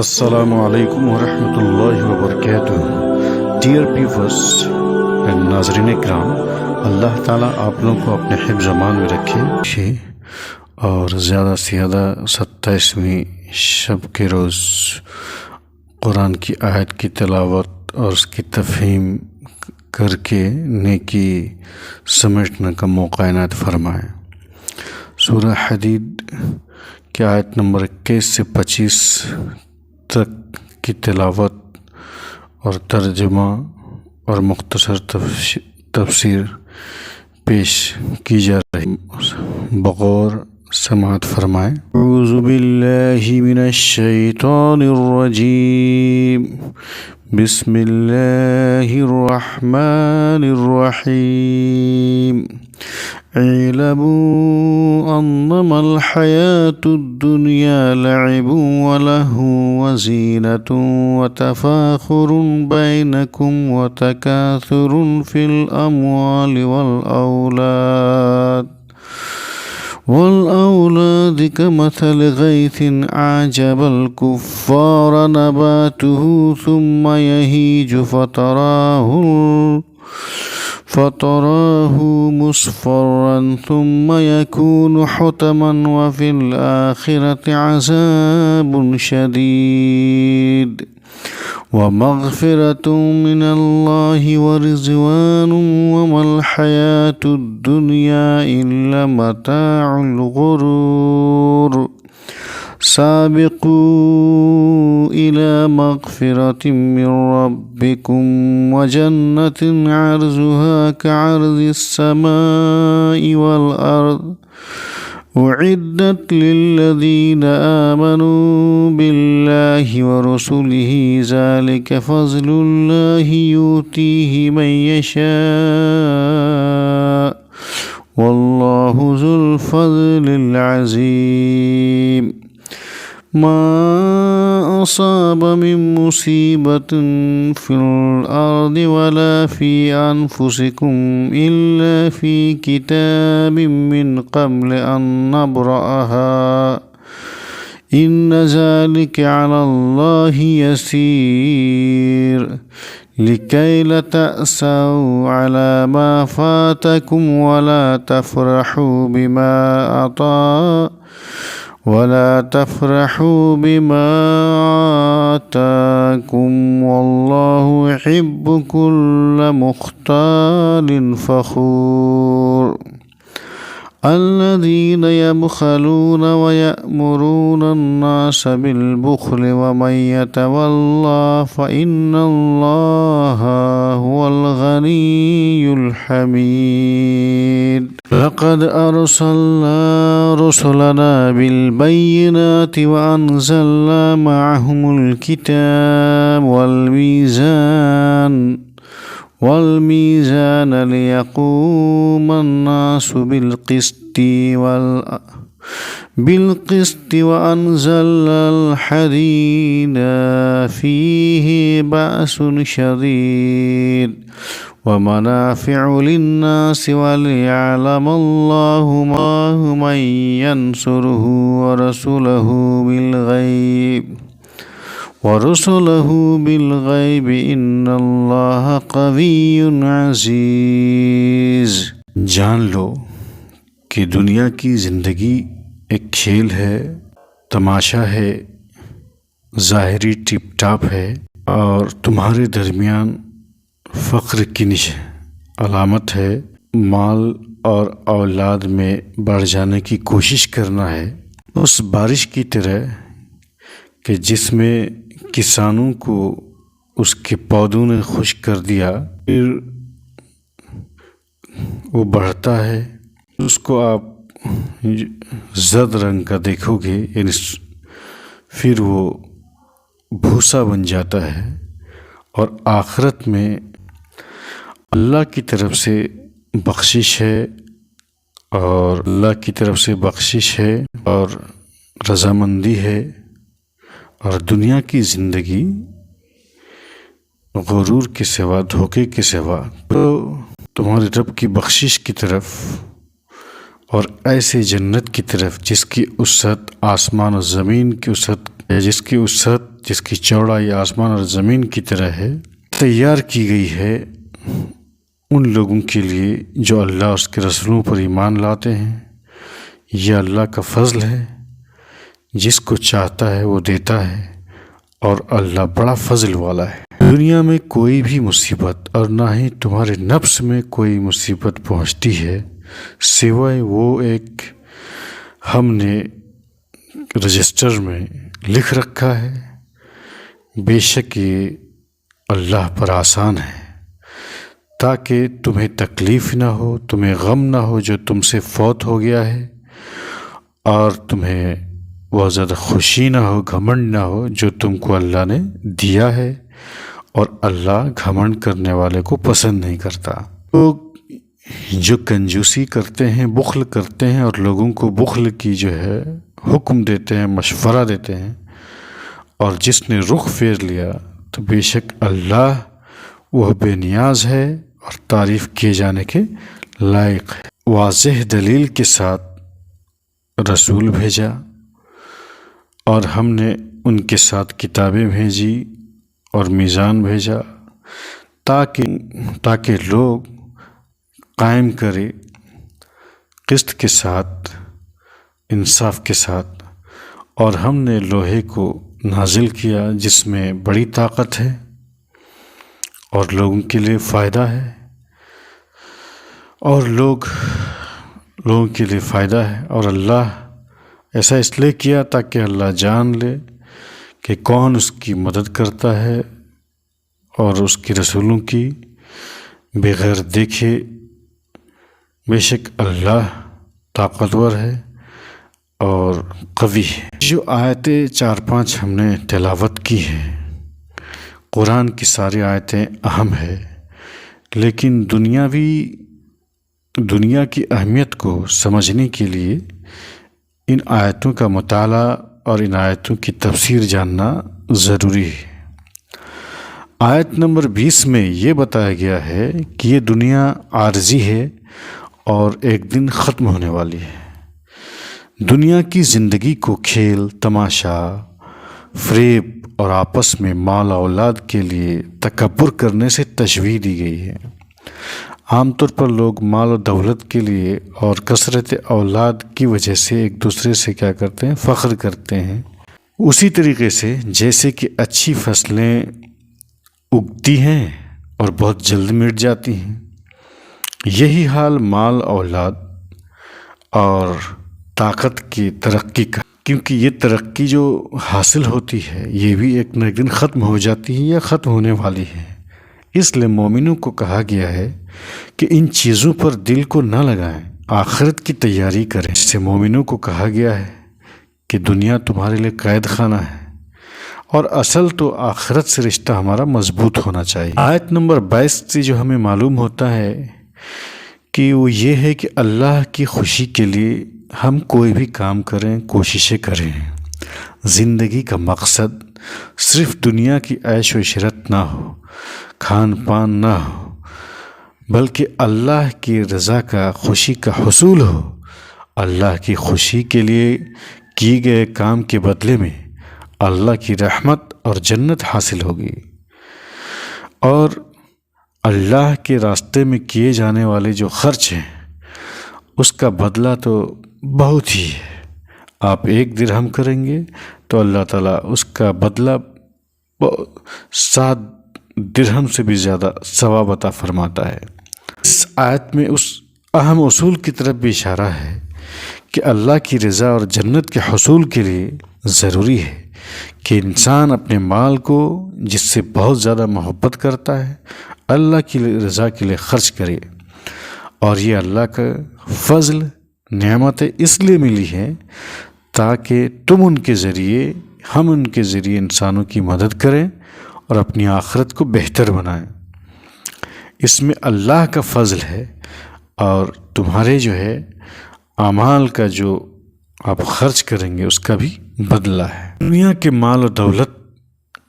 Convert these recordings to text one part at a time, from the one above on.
السلام علیکم ورحمۃ اللہ وبرکاتہ۔ ڈیئر ویورز اینڈ ناظرین اکرام، اللہ تعالیٰ آپ لوگوں کو اپنے حفظ امان میں رکھے اور زیادہ سے زیادہ 27ویں شب کے روز قرآن کی آیت کی تلاوت اور اس کی تفہیم کر کے نیکی سمجھنے کا موقع عنایت فرمائے۔ سورہ حدید کی آیت نمبر 21 سے 25 تک کی تلاوت اور ترجمہ اور مختصر تفسیر پیش کی جا رہی، بغور سماعت فرمائے۔ اعوذ باللہ من الشیطان الرجیم، بسم اللہ الرحمن الرحیم۔ اعلموا انما الحیاة الدنیا لعب ولهو وزینة وتفاخر بینکم وتکاثر فی الاموال والأولاد كمثل غيث أعجب الكفار نباته ثم يهيج فتراه مصفرا ثم يكون حطما وفي الآخرة عذاب شديد ومغفرة من الله ورضوان وما الحياة الدنيا إلا متاع الغرور۔ سابقوا إلى مغفرة من ربكم وجنة عرضها كعرض السماء والأرض أعدت للذين آمنوا بالله ورسله ذلك فضل الله يؤتيه من يشاء والله ذو الفضل العظيم۔ ما أصاب من مصيبة في الأرض ولا في أنفسكم إلا في كتاب من قبل أن نبرأها إن ذلك على الله يسير لكي لا تأسوا على ما فاتكم ولا تفرحوا بما آتاكم والله يحب كل مختال فخور۔ الذين يبخلون ويأمرون الناس بالبخل ومن يتولى فإن الله هو الغني الحميد۔ لقد أرسلنا رسلنا بالبينات وأنزلنا معهم الكتاب والميزان ليقوم الناس بالقسط وأنزلنا الحديد فيه بأس شديد ومنافع للناس وليعلم الله من ينصره ورسله بالغیب ان اللہ قوی عزیز۔ جان لو کہ دنیا کی زندگی ایک کھیل ہے، تماشا ہے، ظاہری ٹپ ٹاپ ہے اور تمہارے درمیان فخر کی علامت ہے۔ مال اور اولاد میں بڑھ جانے کی کوشش کرنا ہے، اس بارش کی طرح کہ جس میں کسانوں کو اس کے پودوں نے خشک کر دیا، پھر وہ بڑھتا ہے، اس کو آپ زرد رنگ کا دیکھو گے، یعنی پھر وہ بھوسا بن جاتا ہے، اور آخرت میں اللہ کی طرف سے بخشش ہے اور رضامندی ہے، اور دنیا کی زندگی غرور کے سوا، دھوکے کے سوا، تو تمہارے رب کی بخشش کی طرف اور ایسے جنت کی طرف جس کی وسعت آسمان اور زمین کی وسعت ہے، جس کی چوڑائی آسمان اور زمین کی طرح ہے، تیار کی گئی ہے ان لوگوں کے لیے جو اللہ اور اس کے رسولوں پر ایمان لاتے ہیں۔ یہ اللہ کا فضل ہے، جس کو چاہتا ہے وہ دیتا ہے، اور اللہ بڑا فضل والا ہے۔ دنیا میں کوئی بھی مصیبت اور نہ ہی تمہارے نفس میں کوئی مصیبت پہنچتی ہے سوائے وہ ایک ہم نے رجسٹر میں لکھ رکھا ہے۔ بے شک یہ اللہ پر آسان ہے، تاکہ تمہیں تکلیف نہ ہو، تمہیں غم نہ ہو جو تم سے فوت ہو گیا ہے، اور تمہیں بہت زیادہ خوشی نہ ہو، گھمنڈ نہ ہو جو تم کو اللہ نے دیا ہے، اور اللہ گھمنڈ کرنے والے کو پسند نہیں کرتا۔ لوگ جو کنجوسی کرتے ہیں، بخل کرتے ہیں، اور لوگوں کو بخل کی جو ہے حکم دیتے ہیں، مشورہ دیتے ہیں، اور جس نے رخ پھیر لیا تو بے شک اللہ وہ بے نیاز ہے اور تعریف کیے جانے کے لائق ہے۔ واضح دلیل کے ساتھ رسول بھیجا، اور ہم نے ان کے ساتھ کتابیں بھیجی اور میزان بھیجا، تاکہ لوگ قائم کرے قسط کے ساتھ، انصاف کے ساتھ۔ اور ہم نے لوہے کو نازل کیا جس میں بڑی طاقت ہے اور لوگوں کے لیے فائدہ ہے، اور لوگوں کے لیے فائدہ ہے۔ اور اللہ ایسا اس لیے کیا تاکہ اللہ جان لے کہ کون اس کی مدد کرتا ہے اور اس کے رسولوں کی بغیر دیکھے۔ بے شک اللہ طاقتور ہے اور قوی ہے۔ جو آیتیں 4-5 ہم نے تلاوت کی ہیں، قرآن کی ساری آیتیں اہم ہے، لیکن دنیا کی اہمیت کو سمجھنے کے لیے ان آیتوں کا مطالعہ اور ان آیتوں کی تفسیر جاننا ضروری ہے۔ آیت نمبر 20 میں یہ بتایا گیا ہے کہ یہ دنیا عارضی ہے اور ایک دن ختم ہونے والی ہے۔ دنیا کی زندگی کو کھیل، تماشا، فریب اور آپس میں مال اولاد کے لیے تکبر کرنے سے تشبیہ دی گئی ہے۔ عام طور پر لوگ مال و دولت کے لیے اور کثرت اولاد کی وجہ سے ایک دوسرے سے کیا کرتے ہیں؟ فخر کرتے ہیں۔ اسی طریقے سے جیسے کہ اچھی فصلیں اگتی ہیں اور بہت جلد مٹ جاتی ہیں، یہی حال مال، اولاد اور طاقت کی ترقی کا، کیونکہ یہ ترقی جو حاصل ہوتی ہے یہ بھی ایک نہ ایک دن ختم ہو جاتی ہے یا ختم ہونے والی ہے۔ اس لیے مومنوں کو کہا گیا ہے کہ ان چیزوں پر دل کو نہ لگائیں، آخرت کی تیاری کریں۔ اس سے مومنوں کو کہا گیا ہے کہ دنیا تمہارے لیے قید خانہ ہے، اور اصل تو آخرت سے رشتہ ہمارا مضبوط ہونا چاہیے۔ آیت نمبر 22 سے جو ہمیں معلوم ہوتا ہے کہ وہ یہ ہے کہ اللہ کی خوشی کے لیے ہم کوئی بھی کام کریں، کوششیں کریں۔ زندگی کا مقصد صرف دنیا کی عیش و عشرت نہ ہو، کھان پان نہ ہو، بلکہ اللہ کی رضا کا، خوشی کا حصول ہو۔ اللہ کی خوشی کے لیے کیے گئے کام کے بدلے میں اللہ کی رحمت اور جنت حاصل ہوگی، اور اللہ کے راستے میں کیے جانے والے جو خرچ ہیں اس کا بدلہ تو بہت ہی ہے۔ آپ 1 درہم کریں گے تو اللہ تعالیٰ اس کا بدلہ 7 درہم سے بھی زیادہ ثواب عطا فرماتا ہے۔ اس آیت میں اس اہم اصول کی طرف بھی اشارہ ہے کہ اللہ کی رضا اور جنت کے حصول کے لیے ضروری ہے کہ انسان اپنے مال کو، جس سے بہت زیادہ محبت کرتا ہے، اللہ کی رضا کے لیے خرچ کرے۔ اور یہ اللہ کا فضل، نعمت اس لیے ملی ہے تاکہ ہم ان کے ذریعے انسانوں کی مدد کریں اور اپنی آخرت کو بہتر بنائیں۔ اس میں اللہ کا فضل ہے، اور تمہارے جو ہے اعمال کا جو آپ خرچ کریں گے اس کا بھی بدلہ ہے۔ دنیا کے مال و دولت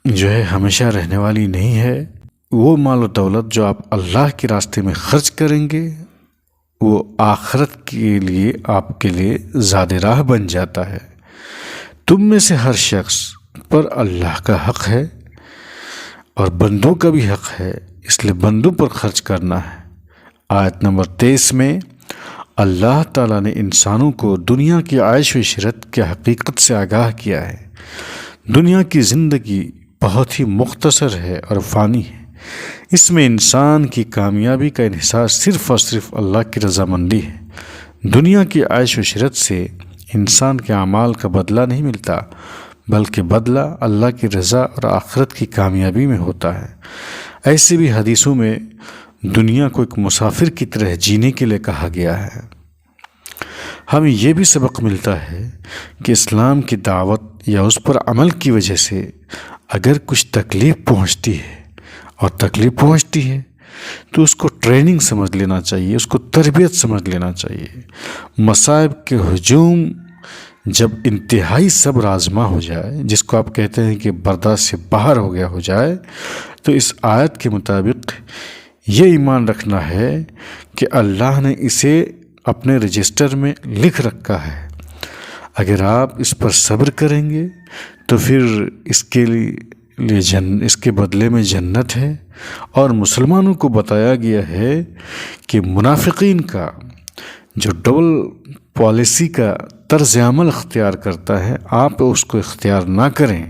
جو ہے ہمیشہ رہنے والی نہیں ہے۔ وہ مال و دولت جو آپ اللہ کے راستے میں خرچ کریں گے وہ آخرت کے لیے آپ کے لیے زاد راہ بن جاتا ہے۔ تم میں سے ہر شخص پر اللہ کا حق ہے اور بندوں کا بھی حق ہے، اس لیے بندوں پر خرچ کرنا ہے۔ آیت نمبر 23 میں اللہ تعالیٰ نے انسانوں کو دنیا کی عیش و عشرت کی حقیقت سے آگاہ کیا ہے۔ دنیا کی زندگی بہت ہی مختصر ہے اور فانی ہے۔ اس میں انسان کی کامیابی کا انحصار صرف اور صرف اللہ کی رضامندی ہے۔ دنیا کی عیش و عشرت سے انسان کے اعمال کا بدلہ نہیں ملتا، بلکہ بدلہ اللہ کی رضا اور آخرت کی کامیابی میں ہوتا ہے۔ ایسے بھی حدیثوں میں دنیا کو ایک مسافر کی طرح جینے کے لیے کہا گیا ہے۔ ہمیں یہ بھی سبق ملتا ہے کہ اسلام کی دعوت یا اس پر عمل کی وجہ سے اگر کچھ تکلیف پہنچتی ہے تو اس کو ٹریننگ سمجھ لینا چاہیے، اس کو تربیت سمجھ لینا چاہیے۔ مصائب کے ہجوم جب انتہائی صبر آزما ہو جائے، جس کو آپ کہتے ہیں کہ برداشت سے باہر ہو گیا ہو جائے، تو اس آیت کے مطابق یہ ایمان رکھنا ہے کہ اللہ نے اسے اپنے رجسٹر میں لکھ رکھا ہے۔ اگر آپ اس پر صبر کریں گے تو پھر اس کے بدلے میں جنت ہے۔ اور مسلمانوں کو بتایا گیا ہے کہ منافقین کا جو ڈبل پالیسی کا طرز عمل اختیار کرتا ہے، آپ اس کو اختیار نہ کریں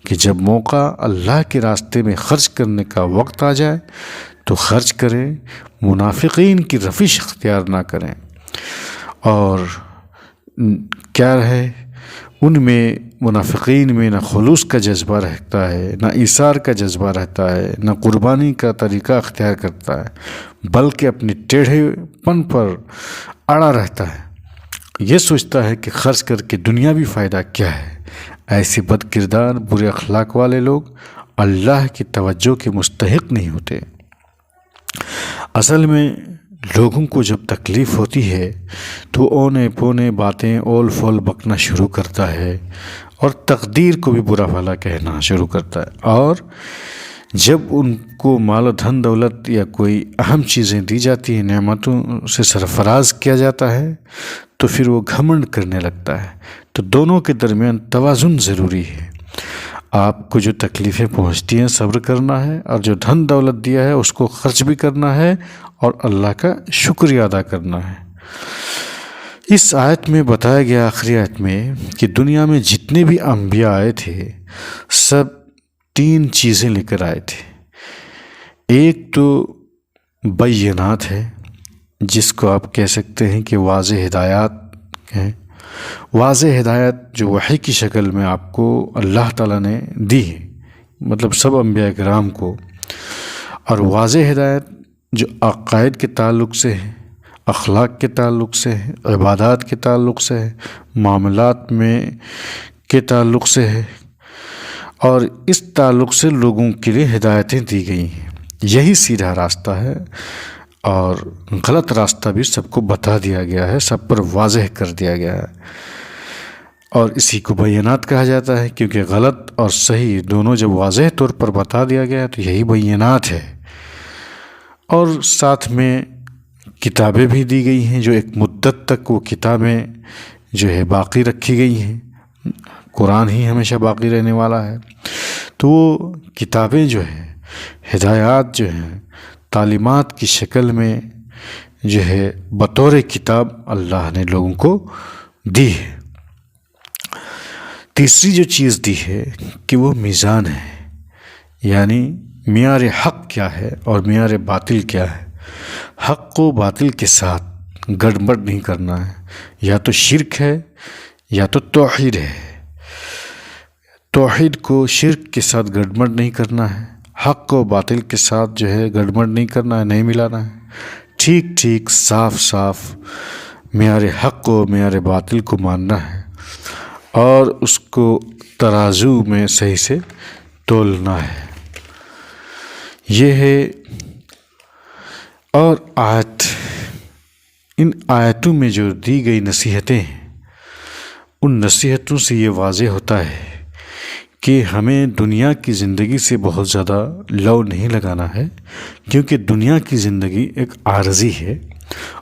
کہ جب موقع اللہ کے راستے میں خرچ کرنے کا وقت آ جائے تو خرچ کریں، منافقین کی روش اختیار نہ کریں۔ اور کیا ہے، ان میں منافقین میں نہ خلوص کا جذبہ رہتا ہے، نہ ایثار کا جذبہ رہتا ہے، نہ قربانی کا طریقہ اختیار کرتا ہے، بلکہ اپنے ٹیڑھے پن پر اڑا رہتا ہے۔ یہ سوچتا ہے کہ خرچ کر کے دنیاوی فائدہ کیا ہے۔ ایسے بد کردار، برے اخلاق والے لوگ اللہ کی توجہ کے مستحق نہیں ہوتے۔ اصل میں لوگوں کو جب تکلیف ہوتی ہے تو اونے پونے باتیں اول فول بکنا شروع کرتا ہے اور تقدیر کو بھی برا بھلا کہنا شروع کرتا ہے۔ اور جب ان کو مال و دھن دولت یا کوئی اہم چیزیں دی جاتی ہیں، نعمتوں سے سرفراز کیا جاتا ہے، تو پھر وہ گھمنڈ کرنے لگتا ہے۔ تو دونوں کے درمیان توازن ضروری ہے۔ آپ کو جو تکلیفیں پہنچتی ہیں صبر کرنا ہے، اور جو دھن دولت دیا ہے اس کو خرچ بھی کرنا ہے اور اللہ کا شکریہ ادا کرنا ہے۔ اس آیت میں بتایا گیا، آخری آیت میں، کہ دنیا میں جتنے بھی انبیاء آئے تھے سب 3 چیزیں لے کر آئے تھے۔ ایک تو بینات ہے، جس کو آپ کہہ سکتے ہیں کہ واضح ہدایات ہیں۔ واضح ہدایت جو وحی کی شکل میں آپ کو اللہ تعالیٰ نے دی ہے، مطلب سب انبیاء کرام کو۔ اور واضح ہدایت جو عقائد کے تعلق سے ہے، اخلاق کے تعلق سے ہے، عبادات کے تعلق سے ہے، معاملات میں کے تعلق سے ہے، اور اس تعلق سے لوگوں کے لیے ہدایتیں دی گئی ہیں۔ یہی سیدھا راستہ ہے، اور غلط راستہ بھی سب کو بتا دیا گیا ہے، سب پر واضح کر دیا گیا ہے۔ اور اسی کو بینات کہا جاتا ہے، کیونکہ غلط اور صحیح دونوں جب واضح طور پر بتا دیا گیا ہے تو یہی بینات ہے۔ اور ساتھ میں کتابیں بھی دی گئی ہیں، جو ایک مدت تک وہ کتابیں جو ہے باقی رکھی گئی ہیں۔ قرآن ہی ہمیشہ باقی رہنے والا ہے، تو وہ کتابیں جو ہیں، ہدایات جو ہیں، تعلیمات کی شکل میں جو ہے بطور کتاب اللہ نے لوگوں کو دی ہے۔ تیسری جو چیز دی ہے کہ وہ میزان ہے، یعنی معیار حق کیا ہے اور معیار باطل کیا ہے۔ حق و باطل کے ساتھ گڑبڑ نہیں کرنا ہے، یا تو شرک ہے یا تو توحید ہے۔ توحید کو شرک کے ساتھ گڑبڑ نہیں کرنا ہے، حق و باطل کے ساتھ جو ہے گڑبڑ نہیں کرنا ہے، نہیں ملانا ہے۔ ٹھیک ٹھیک صاف صاف معیار حق و معیار باطل کو ماننا ہے، اور اس کو ترازو میں صحیح سے تولنا ہے۔ یہ ہے۔ اور ان آیتوں میں جو دی گئی نصیحتیں ہیں، ان نصیحتوں سے یہ واضح ہوتا ہے کہ ہمیں دنیا کی زندگی سے بہت زیادہ لو نہیں لگانا ہے، کیونکہ دنیا کی زندگی ایک عارضی ہے۔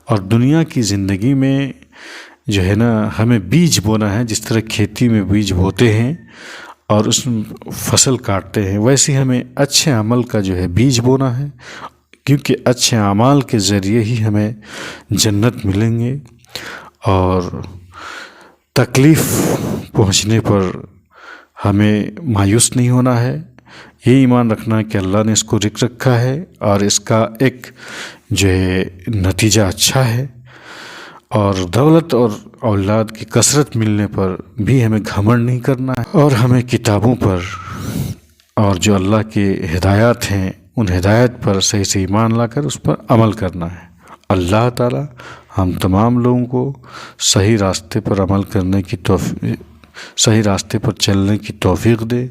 اور دنیا کی زندگی میں جو ہے نا ہمیں بیج بونا ہے، جس طرح کھیتی میں بیج بوتے ہیں اور اس میں فصل کاٹتے ہیں، ویسے ہمیں اچھے عمل کا جو ہے بیج بونا ہے، کیونکہ اچھے اعمال کے ذریعے ہی ہمیں جنت ملیں گے۔ اور تکلیف پہنچنے پر ہمیں مایوس نہیں ہونا ہے، یہ ایمان رکھنا ہے کہ اللہ نے اس کو لکھ رکھا ہے اور اس کا ایک جو ہے نتیجہ اچھا ہے۔ اور دولت اور اولاد کی کثرت ملنے پر بھی ہمیں گھمنڈ نہیں کرنا ہے، اور ہمیں کتابوں پر اور جو اللہ کی ہدایات ہیں ان ہدایت پر صحیح سے ایمان لا کر اس پر عمل کرنا ہے۔ اللہ تعالی ہم تمام لوگوں کو صحیح راستے پر عمل کرنے کی صحیح راستے پر چلنے کی توفیق دے،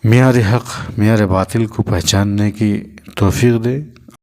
معیار حق معیار باطل کو پہچاننے کی توفیق دے۔